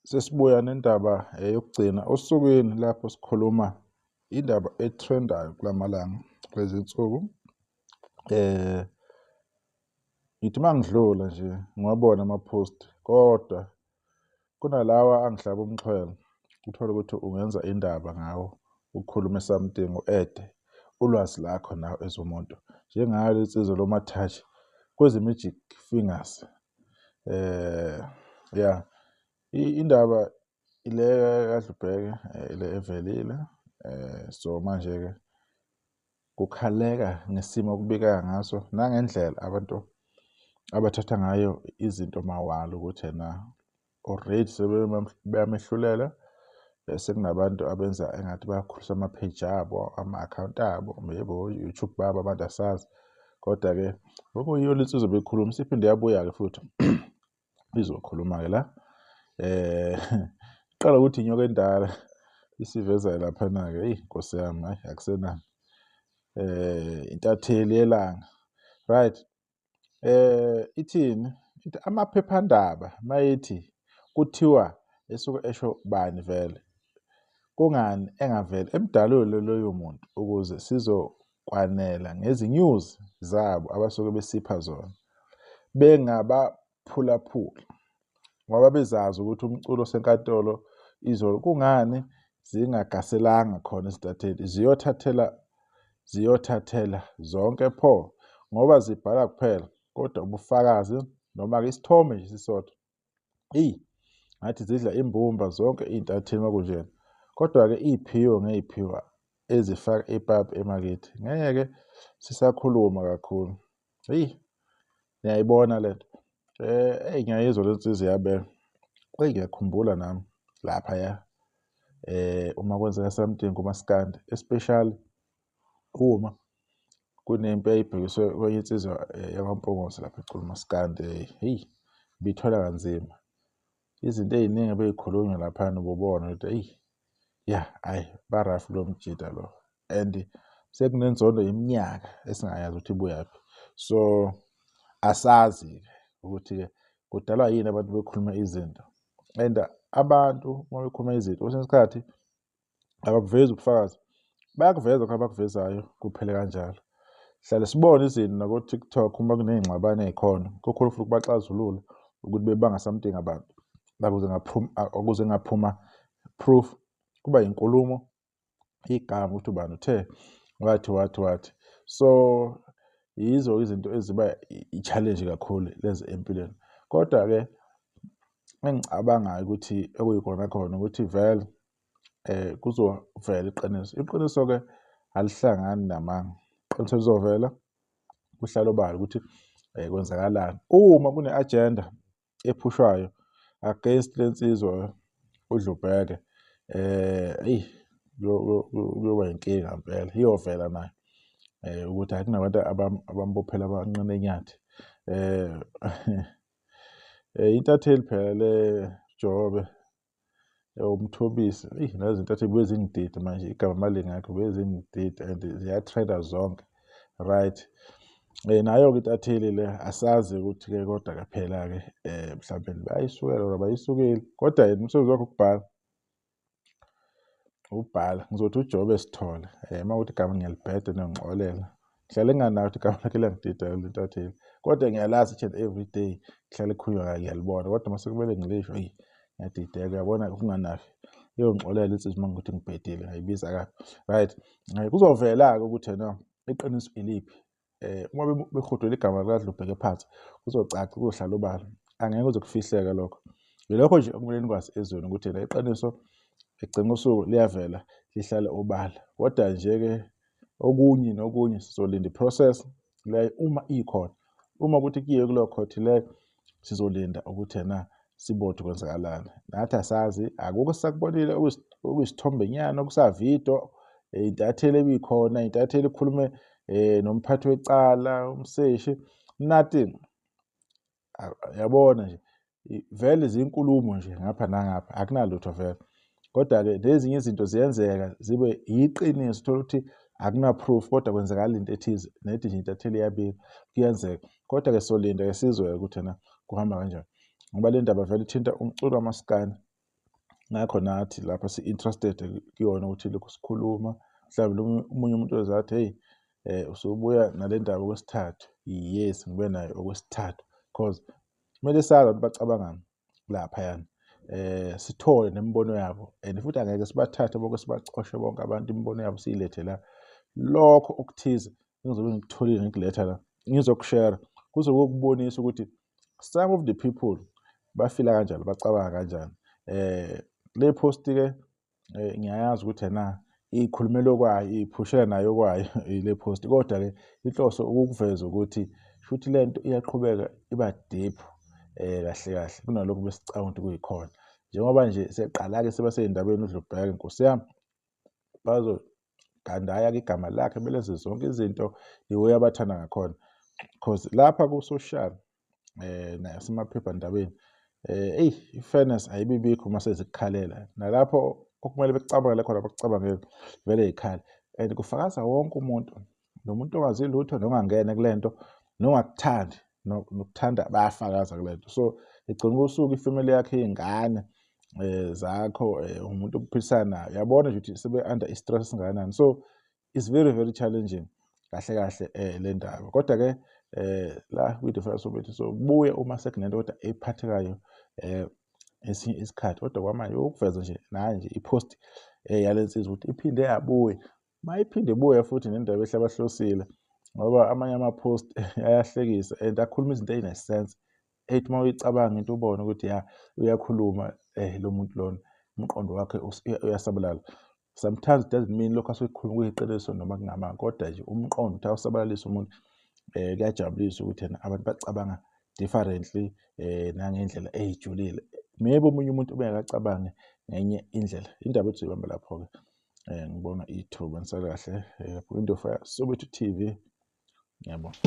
Sesibuya nendaba yokugcina osukwini lapho sikhuluma indaba etrendayo kulamalanga kulezi nsuku. Ngithi mangidlula nje ngiwabona ama-post, kodwa kunalawa angihlaba umxhwele. Uthole ukuthi ungenza indaba ngawo, ukhulume something, u-add ulwazi lakho nawe as umuntu. Njengayo le nsizwa lo-Matouch kwezi-magic fingers. Indaba ile kahle ubheke ile evelile. So manje-ke kukhaleka ngesimo okubika ngaso nangendlela abantu abathatha ngayo izinto mawala ukuthi already sebeyamehlulela. Bese kunabantu abenza engathi bayakhulisa ama-page abo, ama-account abo, yebo YouTube babo abantu asazi. Kodwa-ke okuyiyo le nsizwa beyikhuluma isiphinde yabuya-ke futhi izokhuluma-ke la. Qala ukuthi inyoka endala isiveza laphana-ke, Nkosi yami, hayi akusenani. Intatheli yelanga, right? Ithini? Ithi amaphephandaba mayethi kuthiwa esuke esho bani vele. Kungani engavele emdalule loyo muntu ukuze sizokwanela ngezi-news zabo abasuke besipha zona. Bengabaphulaphuli ngoba bezazi ukuthi umculo senkantolo izolo kungani zingagaselanga khona izintatheli ziyothathela zonke pho, ngoba zibhala kuphela kodwa ubufakazi noma-ke isithombe nje sisodwa ngathi zidla imbumba zonke iy'ntatheli makunjena. Kodwa-ke iy'phiwo ngey'phiwo ezifaka ipapu emakithi ngeke sisakhuluma kakhulu. Niyayibona le nto. Ngiyayizwa le nsizwa iyabeka. Ngiyakhumbula nami laphaya uma kwenzeka something kumaskandi, especially uma kunempi eyayibhekiswe kwenye insizwa yakwaMpungose lapha eCulu Maskandi. Bithwala kanzima. Izinto ey'ningi bey'khulunywa laphana ububona ukuthi ba-rough lo mjida lo, and sekunenzondo yeminyaka esingayazi ukuthi ibuyaphi. So asazi ukuthi-ke kudalwa yini abantu bekhuluma izinto, and abantu uma bekhuluma izinto kwesinye isikhathi abakuvezi ubufakazi, bayakuveza lokho abakuvezayo kuphele kanjalo. Hlale sibone izinto nako-TikTok uma kuney'ngxabano ey'khona kukhulu futhi ukubaxazulula ukuthi bebanga something abantu ukuze ngaphuma proof, kuba yinkulumo igama ukuthi ubani uthe wathi. So yizo izinto eziba i-challenge kakhulu lezi empilweni. Kodwa-ke engicabangayo ukuthi okuyikona khona ukuthi vele kuzovela iqiniso. Iqiniso-ke alihlangani namanga. Iqiniso lizovela kuhlale obala ukuthi kwenzakalani. Uma kune-agenda ephushwayo against le nsizwa uDlubheke, kuyoba yinkinga impela, iyovela nayo ukuthi akunabantu abambophela abanqina enyathi. Intatheli phela le Jobe uMthobisi, nazo izintatheli bezingidida manje, igama malingakho bezingidida and ziyatrenda zonke, right? Nayo-ke intatheli le asazi ukuthi-ke kodwa-ke phela-ke mhlawumbe bayisukela noma bayisukile, kodwa yena umsebenzi wakhe ukubhala. Ngizothi uJobe Sithole, uma kuthi igama ngiyalibheda niyongixolela. Ngihlale nginganalo ukuthi igama lakhe liyangidida le ntatheli, kodwa ngiyalazi each and every day kuhlale kukhulunywa ngayo, ngiyalibona. Kodwa mase kumele ngilisho, ngiyadideka, uyabona kunganafi. Iyongixolela insizwa uma ngikuthi ngibhedile, ngayibiza kabi, right? Kuzovela-ke ukuthi iqiniso iliphi. Uma behudula igama likaDlubheke phansi kuzocaca, kuzohlala obala. Angeke kuze kufihleke lokho. Yilokho nje okumele nikwazi ezweni ukuthi iqiniso ekugcina usuku liyavela lihlale obala. Kodwa nje-ke okunye nokunye sizolinda i-process leyo uma ikhona. Uma ukuthi kuyiwe kuleyo court leyo sizolinda ukuthi sibone kwenzakalani. Nathi asazi, akukho esisakubonile okuyisithombe nyana okusavidiyo, intatheli ebikhona, intatheli ekhulume nomphathi wecala, umseshi, nothing. Yabona nje vele zinkulumo nje ngapha nangapha, akunalutho vele. Kodwa-ke lezinye izinto ziyenzeka zibe yiqiniso, uthola ukuthi akuna-proof kodwa kwenzakala into ethize, nethi nje intatheli iyabika, kuyenzeka. Kodwa-ke solinda-ke sizwe ukuthi kuhamba kanjani, ngoba le ndaba vele ithinta umculo wamaskandi ngakho nathi lapha si-interested kuyona ukuthi lokhu sikhuluma. Mhlawumbe omunye umuntu ozathi, hey, usubuya nale ndaba okwesithathu. Yes, ngibe nayo okwesithathu because kumele sazi abantu bacabangani laphayana. Sithole nemibono yabo and futhi angeke sibathathe bonke sibacoshe bonke abantu imibono yabo siyilethe la. Lokho okuthize engizobe ngikutholile ngikuletha la ngizokushare kuzobe ukubonisa ukuthi some of the people bafila kanjani, bacabanga kanjani. Le post-ke ngiyayazi ukuthi ikhulumela okwayo, iphushela nayo okwayo ile post, kodwa-ke inhloso ukukuveza ukuthi shuthi le nto iyaqhubeka iba deep kahle kahle kunalokho besicabanga ukuthi kuyikhona. Njengoba nje seqala-ke sebasey'ndabeni uDlubheka Nkosi yami, bazogandaya-ke igama lakhe belenze zonke izinto iwe abathanda ngakhona because lapha ku-social nasemaphephandabeni i-fairness ayibibikho uma sezikukhalela, nalapho okumele bekucabangele khona bakucabangele vele yikhale. And kufakaza wonke umuntu, nomuntu ongazi lutho nongangene kule nto nongakuthandi nokuthanda bayafakaza kule nto. So igcina kusuka ifamily yakhe, iy'ngane zakho, umuntu ophilisana nayo, yabona nje ukuthi sebe-under i-stress esingakanani. So it's very very challenging kahle kahle le ndaba, kodwa-ke la kwi-The Fire Soweto sobuye uma sekunento kodwa ephathekayo esinye isikhathi, kodwa kwamanje ukuveza nje naye nje i-post yale nsizwa ukuthi iphinde yabuya, mayiphinde ibuye futhi nendaba ehle abahlosile, ngoba amanye ama-post ayahlekisa and akhuluma izinto ey'nesense ethi uma uyicabanga into ubone ukuthi ya uyakhuluma lo muntu lona umqondo wakhe uyasabalala. Sometimes it doesn't mean lokho asuke ekukhuluma kuyiqiniso noma kungamanga, kodwa nje umqondo uthi awusabalalisa umuntu. Kuyajabulisa ukuthi abantu bacabanga differently nangendlela ey'julile. Maybe omunye umuntu ubengakacabangi ngenye indlela. Indaba ethu siyibamba lapho-ke. Ngibonga ithuba nisakahle ku-The Fire Soweto TV. Ngiyabonga.